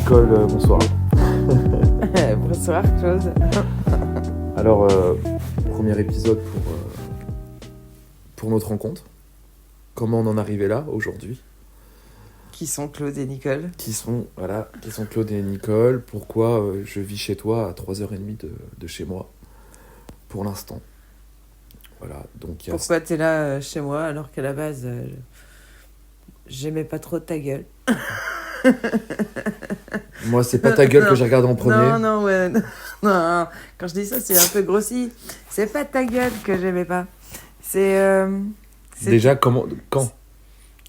Nicole, bonsoir. Bonsoir Claude. Alors, premier épisode pour notre rencontre. Comment on en est arrivé là, aujourd'hui? Qui sont Claude et Nicole? Qui sont Claude et Nicole? Pourquoi je vis chez toi à 3h30 de chez moi, pour l'instant? Voilà, donc Pourquoi t'es là chez moi alors qu'à la base, j'aimais pas trop ta gueule? Moi, c'est pas ta gueule que j'ai regardé en premier. Non, quand je dis ça, c'est un peu grossi. C'est pas ta gueule que j'aimais pas. C'est Déjà, quand?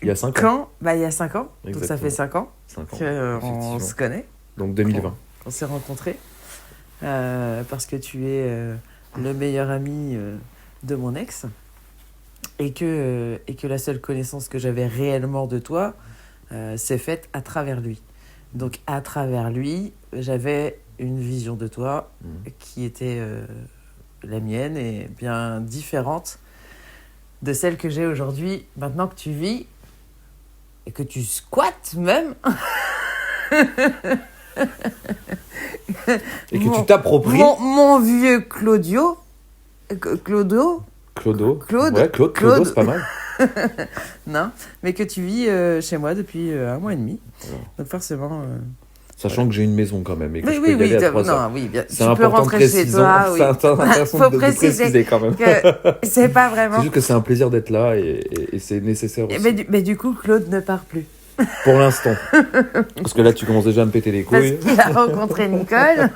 Il y a 5 ans. Il y a 5 ans. Exactement. Donc ça fait 5 ans 5 ans, qu'on se connaît. Donc 2020. On s'est rencontrés. Parce que tu es le meilleur ami de mon ex. Et que la seule connaissance que j'avais réellement de toi s'est faite à travers lui. Donc à travers lui, j'avais une vision de toi qui était la mienne et bien différente de celle que j'ai aujourd'hui, maintenant que tu vis et que tu squattes même. Et que tu t'appropries. Mon vieux Claudio. Clodo, c'est pas mal. Non, mais que tu vis chez moi depuis 1 mois et demi. Voilà. Donc forcément... Sachant que j'ai une maison quand même et que je peux oui, y aller à 3 heures. non, oui, bien. C'est tu peux important de rentrer chez préciser. toi. Oui. C'est intéressant Faut de préciser quand même. que c'est pas vraiment... C'est juste que c'est un plaisir d'être là et c'est nécessaire aussi. Mais du coup, Claude ne part plus. Pour l'instant. Parce que là, tu commences déjà à me péter les couilles. Parce qu'il a rencontré Nicole.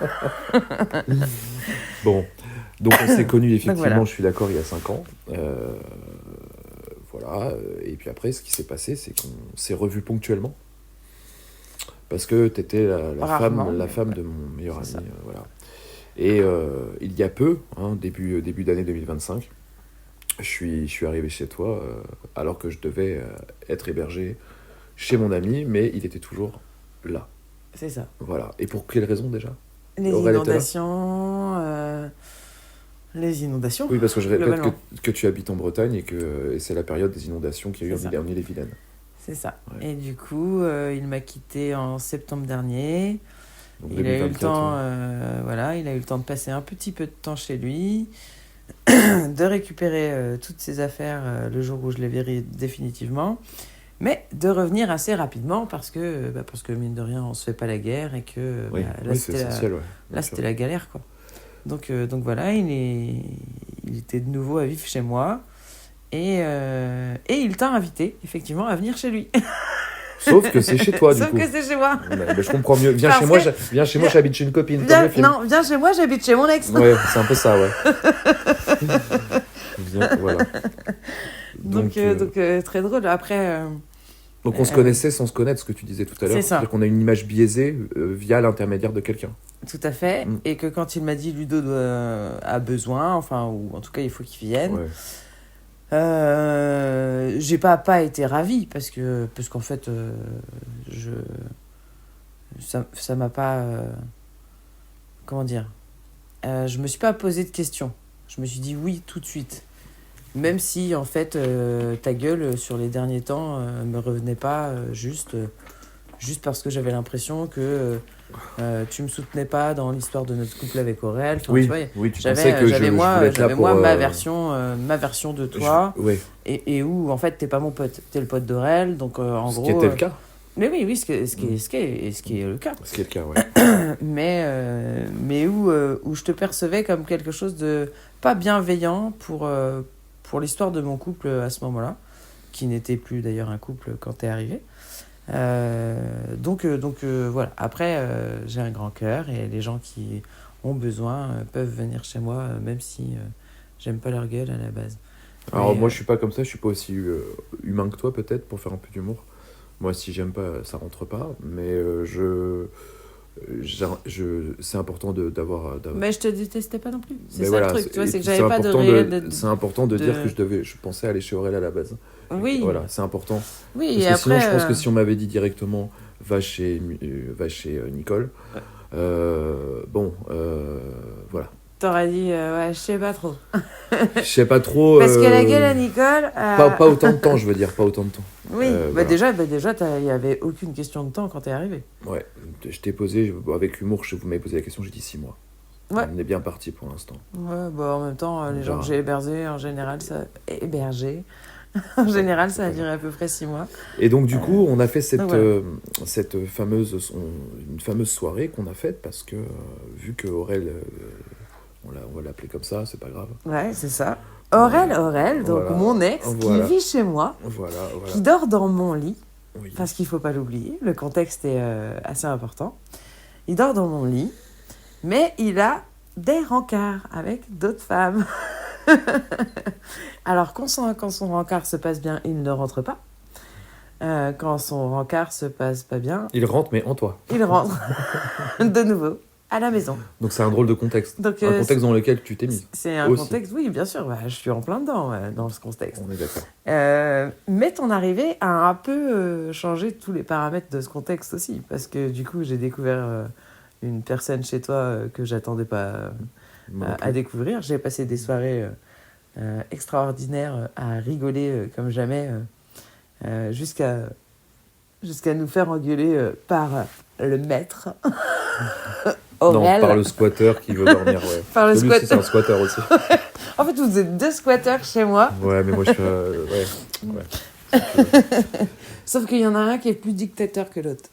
Bon. Donc, on s'est connus, effectivement, voilà. Je suis d'accord, il y a 5 ans. Voilà. Et puis après, ce qui s'est passé, c'est qu'on s'est revus ponctuellement. Parce que tu étais la femme de mon meilleur ami. Voilà. Et il y a peu, début d'année 2025, je suis arrivé chez toi alors que je devais être hébergé chez mon ami, mais il était toujours là. C'est ça. Voilà. Et pour quelle raison déjà? Les inondations. Oui, parce que je répète que tu habites en Bretagne et c'est la période des inondations qu'il y a eu en Ille-et-Vilaine. C'est ça. Ouais. Et du coup, il m'a quitté en septembre dernier. Donc, Il a eu le temps, il a eu le temps de passer un petit peu de temps chez lui, de récupérer toutes ses affaires le jour où je les verrai définitivement, mais de revenir assez rapidement parce que mine de rien, on se fait pas la guerre et que là, c'est essentiel. c'était la galère, quoi. Donc voilà, il était de nouveau à vivre chez moi. Et il t'a invité, effectivement, à venir chez lui. Sauf que c'est chez toi, du coup. Sauf que c'est chez moi. Mais je comprends mieux. Viens chez moi, j'habite chez une copine. Viens chez moi, j'habite chez mon ex. Ouais, c'est un peu ça, ouais. Voilà. Donc, très drôle. Après... Donc on se connaissait sans se connaître, ce que tu disais tout à l'heure. C'est ça. C'est-à-dire qu'on a une image biaisée via l'intermédiaire de quelqu'un. Tout à fait. Et que quand il m'a dit Ludo a besoin, ou en tout cas il faut qu'il vienne... Ouais. J'ai pas été ravie parce qu'en fait ça m'a pas comment dire, je me suis pas posé de questions, je me suis dit oui tout de suite, même si en fait ta gueule sur les derniers temps me revenait pas juste parce que j'avais l'impression que tu me soutenais pas dans l'histoire de notre couple avec Aurel. Enfin, Oui, tu vois, tu pensais que j'avais je voulais être là pour... ma version de toi. Oui. Et où en fait t'es pas mon pote, t'es le pote d'Aurel, donc en gros. Ce qui était le cas. Mais oui, ce qui est le cas. Ce qui est le cas, ouais. mais où je te percevais comme quelque chose de pas bienveillant pour l'histoire de mon couple à ce moment-là, qui n'était plus d'ailleurs un couple quand t'es arrivé. Donc voilà. Après, j'ai un grand cœur et les gens qui ont besoin peuvent venir chez moi, même si j'aime pas leur gueule à la base. Alors moi, je suis pas comme ça. Je suis pas aussi humain que toi, peut-être, pour faire un peu d'humour. Moi, si j'aime pas, ça rentre pas. Mais c'est important d'avoir... Mais je te détestais pas non plus. C'est mais ça voilà, le truc. Tu vois, c'est que j'avais pas de réel... C'est important de dire que je pensais aller chez Aurel à la base. Oui. Voilà, c'est important. Oui, parce et que après... sinon, je pense que si on m'avait dit directement, va chez Nicole, voilà. T'aurais dit, je sais pas trop. Je sais pas trop... Parce que la gueule à Nicole... Pas autant de temps, je veux dire, pas autant de temps. Oui, voilà. déjà, il y avait aucune question de temps quand t'es arrivé. Ouais, je t'ai posé, avec humour, vous m'avez posé la question, j'ai dit 6 mois. Ouais. On est bien parti pour l'instant. Ouais, bah en même temps, les gens que j'ai hébergés, en général, ça... Hébergés. En général, ça a duré à peu près 6 mois. Et donc, du coup, on a fait cette fameuse soirée qu'on a faite parce que, vu que Aurel, on va l'appeler comme ça, c'est pas grave. Ouais, c'est ça. Aurel, donc voilà. Mon ex, qui vit chez moi, qui dort dans mon lit, parce qu'il faut pas l'oublier, le contexte est assez important. Il dort dans mon lit, mais il a des rencarts avec d'autres femmes. Alors, quand son rencard se passe bien, il ne rentre pas. Quand son rencard se passe pas bien... Il rentre, mais en toi. Il rentre de nouveau à la maison. Donc, c'est un drôle de contexte. Donc, un contexte dans lequel tu t'es mise. C'est un contexte, oui, bien sûr. Je suis en plein dedans, dans ce contexte. On est d'accord. Mais ton arrivée a un peu changé tous les paramètres de ce contexte aussi. Parce que, du coup, j'ai découvert une personne chez toi que j'attendais pas... à découvrir. J'ai passé des soirées extraordinaires à rigoler comme jamais jusqu'à nous faire engueuler par le maître. Aurel. Non, par le squatter qui veut dormir. Ouais. Par le squatter. C'est un squatter aussi. En fait, vous êtes 2 squatteurs chez moi. Ouais, mais moi je suis... Sauf qu'il y en a un qui est plus dictateur que l'autre.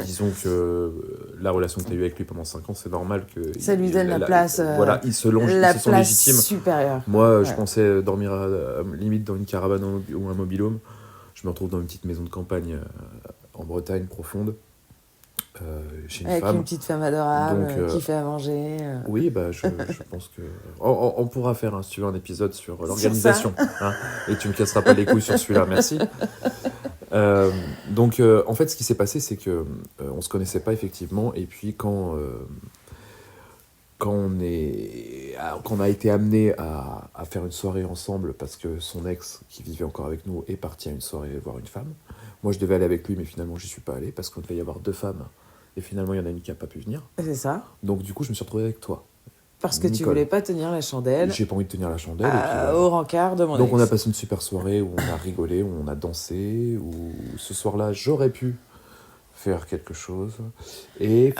Disons que la relation que tu as eue avec lui pendant 5 ans, c'est normal que... Ça lui donne la place... voilà, il se longe, la il se sent place légitime. Supérieure. Moi, je pensais dormir limite dans une caravane ou un mobil-home. Je me retrouve dans une petite maison de campagne en Bretagne profonde, chez une avec femme. Avec une petite femme adorable qui fait à manger. Oui, je pense que... On pourra faire, si tu veux, un épisode sur l'organisation. Et tu me casseras pas les couilles sur celui-là, merci. Donc, en fait, ce qui s'est passé, c'est que on se connaissait pas effectivement, et puis quand on a été amené à faire une soirée ensemble, parce que son ex, qui vivait encore avec nous, est parti à une soirée voir une femme. Moi, je devais aller avec lui, mais finalement, j'y suis pas allé, parce qu'il devait y avoir 2 femmes, et finalement, il y en a une qui a pas pu venir. C'est ça. Donc, du coup, je me suis retrouvé avec toi. Parce que tu voulais pas tenir la chandelle. J'ai pas envie de tenir la chandelle. Au rencard de mon ex. Donc on a passé une super soirée où on a rigolé, où on a dansé, où ce soir-là j'aurais pu faire quelque chose. Et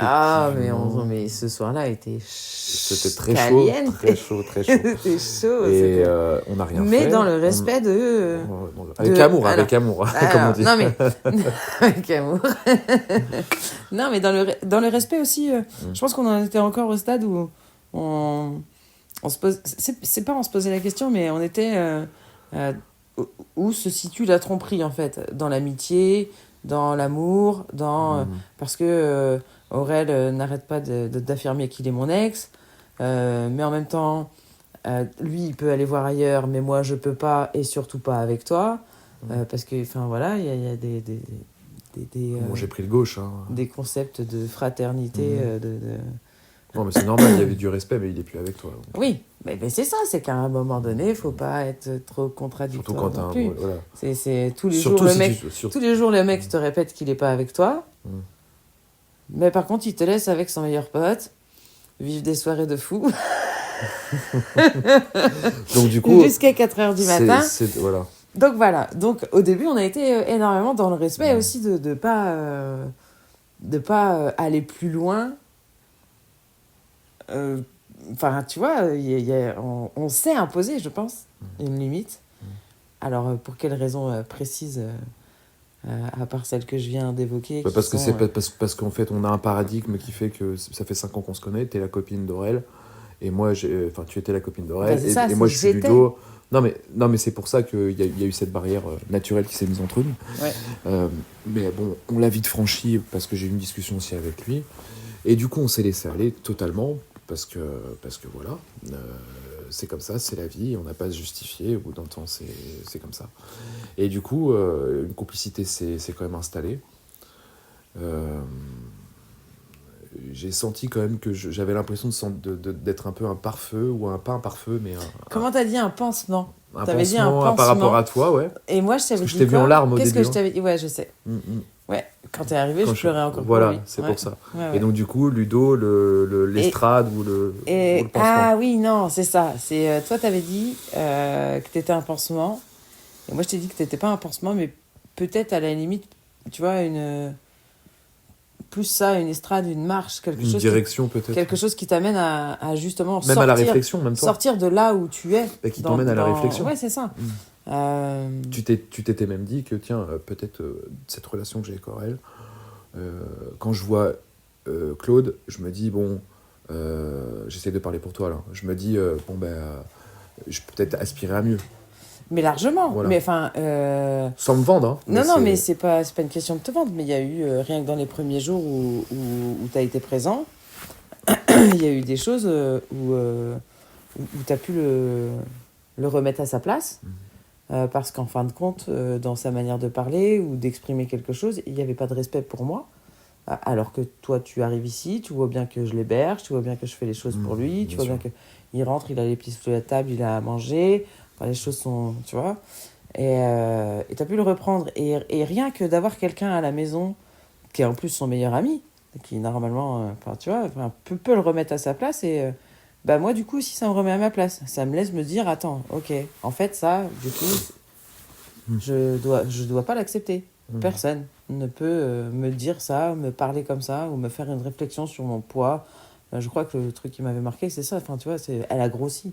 mais ce soir-là était c'était très chaud, très chaud. C'était chaud. Et on n'a rien fait. Mais dans le respect de... Avec amour, avec amour, comme on dit. Non mais... avec amour. Non mais dans le respect aussi, je pense qu'on en était encore au stade où on se pose... C'est pas on se posait la question, mais on était... où se situe la tromperie, en fait, dans l'amitié, dans l'amour, parce que Aurel n'arrête pas d'affirmer qu'il est mon ex, mais en même temps, lui, il peut aller voir ailleurs, mais moi, je peux pas, et surtout pas avec toi, parce que, enfin, voilà, il y a des bon, j'ai pris le gauche. Des concepts de fraternité, Non, mais c'est normal, il y avait du respect, mais il est plus avec toi. Donc. Oui, mais c'est ça, c'est qu'à un moment donné, il faut pas être trop contradictoire. Surtout quand t'as voilà. C'est tous les jours, tous les jours, le mec te répète qu'il est pas avec toi. Mais par contre, il te laisse avec son meilleur pote, vivre des soirées de fou. Donc du coup... Jusqu'à 4h du matin. Voilà. Donc voilà, donc au début, on a été énormément dans le respect aussi de pas aller plus loin. Enfin, tu vois, on s'est imposé, je pense, une limite. Alors, pour quelles raisons précises, à part celles que je viens d'évoquer parce qu'en fait, on a un paradigme qui fait que ça fait 5 ans qu'on se connaît, t'es la copine d'Aurel, et moi, tu étais la copine d'Aurel, et moi, je suis Ludo. Non, mais c'est pour ça qu'il y a eu cette barrière naturelle qui s'est mise entre nous. Ouais. Mais bon, on l'a vite franchie, parce que j'ai eu une discussion aussi avec lui, et du coup, on s'est laissé aller totalement, parce que voilà, c'est comme ça, c'est la vie, on n'a pas à se justifier, au bout d'un temps, c'est comme ça. Et du coup, une complicité s'est quand même installée. J'ai senti quand même que j'avais l'impression d'être un peu un pare-feu, ou pas un pare-feu, mais Comment t'as dit un pansement? T'avais dit un pansement par rapport à toi, ouais. Et moi, je t'avais dit je t'ai vu en larmes au début. Qu'est-ce que je t'avais dit? Ouais, je sais. Ouais, quand t'es arrivé, je pleurais encore. Voilà, c'est pour ça. Ouais. Et donc, du coup, Ludo, l'estrade ou le pansement. Ah oui, non, c'est ça. Toi, t'avais dit que t'étais un pansement. Et moi, je t'ai dit que t'étais pas un pansement, mais peut-être à la limite, tu vois, plus ça, une estrade, une marche, une direction peut-être. Quelque chose qui t'amène à justement même à la réflexion, même toi. Sortir de là où tu es. Et qui t'emmène à la réflexion. Ouais, c'est ça. Tu t'étais même dit que, tiens, peut-être cette relation que j'ai avec Aurel, quand je vois Claude, je me dis, bon, j'essaie de parler pour toi, là. Je me dis, je peux peut-être aspirer à mieux. Mais largement. Voilà. Mais enfin. Sans me vendre. Hein, non, mais c'est pas une question de te vendre. Mais il y a eu, rien que dans les premiers jours où tu as été présent, il y a eu des choses où tu as pu le remettre à sa place. Parce qu'en fin de compte, dans sa manière de parler ou d'exprimer quelque chose, il n'y avait pas de respect pour moi. Alors que toi, tu arrives ici, tu vois bien que je l'héberge, tu vois bien que je fais les choses pour lui, tu vois bien qu'il rentre, il a les pieds sous la table, il a à manger. Enfin, les choses sont, tu vois, et t'as pu le reprendre, et rien que d'avoir quelqu'un à la maison qui est en plus son meilleur ami, qui normalement, tu vois, peut le remettre à sa place, et moi du coup aussi ça me remet à ma place, ça me laisse me dire attends, ok, en fait ça du coup je dois pas l'accepter. Personne ne peut me dire ça, me parler comme ça, ou me faire une réflexion sur mon poids. Je crois que le truc qui m'avait marqué c'est ça, enfin tu vois, elle a grossi.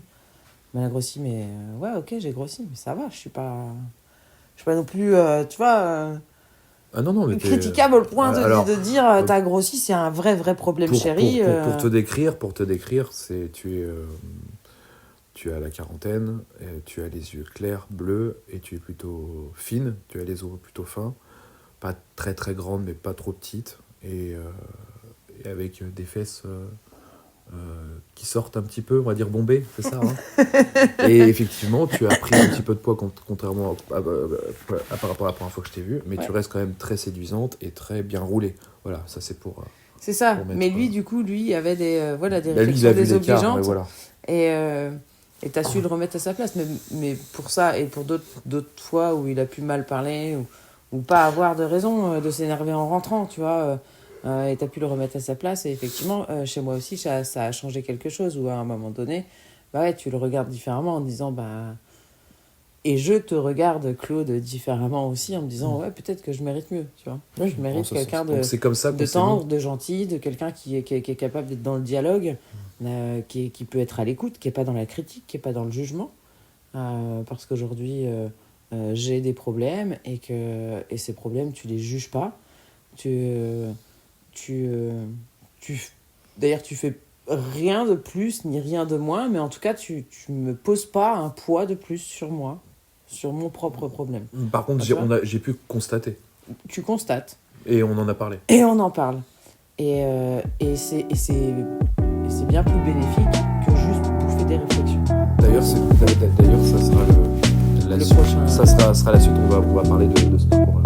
Elle a grossi, mais ouais, ok, j'ai grossi, mais ça va, je suis pas non plus, tu vois, mais critiquable au point de dire t'as grossi, c'est un vrai problème, chérie. Pour te décrire, c'est tu as la quarantaine, tu as les yeux clairs, bleus, et tu es plutôt fine, tu as les os plutôt fins, pas très très grandes, mais pas trop petites, et avec des fesses... qui sortent un petit peu, on va dire bombées, c'est ça. Hein. Et effectivement, tu as pris un petit peu de poids contrairement par rapport à la première fois que je t'ai vue, mais tu restes quand même très séduisante et très bien roulée. Voilà, ça c'est pour. C'est ça. Pour mettre, mais lui, du coup, il avait des réflexions désobligeantes. Voilà. Et t'as su le remettre à sa place. Mais pour ça et pour d'autres fois où il a pu mal parler ou pas avoir de raison de s'énerver en rentrant, tu vois. Et tu as pu le remettre à sa place, et effectivement chez moi aussi ça a changé quelque chose, où à un moment donné tu le regardes différemment en disant et je te regarde Claude différemment aussi en me disant peut-être que je mérite mieux, tu vois. Je mérite quelqu'un de tendre, de gentil, de quelqu'un qui est capable d'être dans le dialogue, qui peut être à l'écoute, qui est pas dans la critique, qui est pas dans le jugement, parce qu'aujourd'hui j'ai des problèmes et ces problèmes tu les juges pas, d'ailleurs tu fais rien de plus ni rien de moins, mais en tout cas tu me poses pas un poids de plus sur moi, sur mon propre problème. Par contre j'ai pu constater. Tu constates. Et on en a parlé. Et on en parle. Et c'est bien plus bénéfique que juste bouffer des réflexions. D'ailleurs ça sera la suite. Ça sera la suite, on va parler de sport.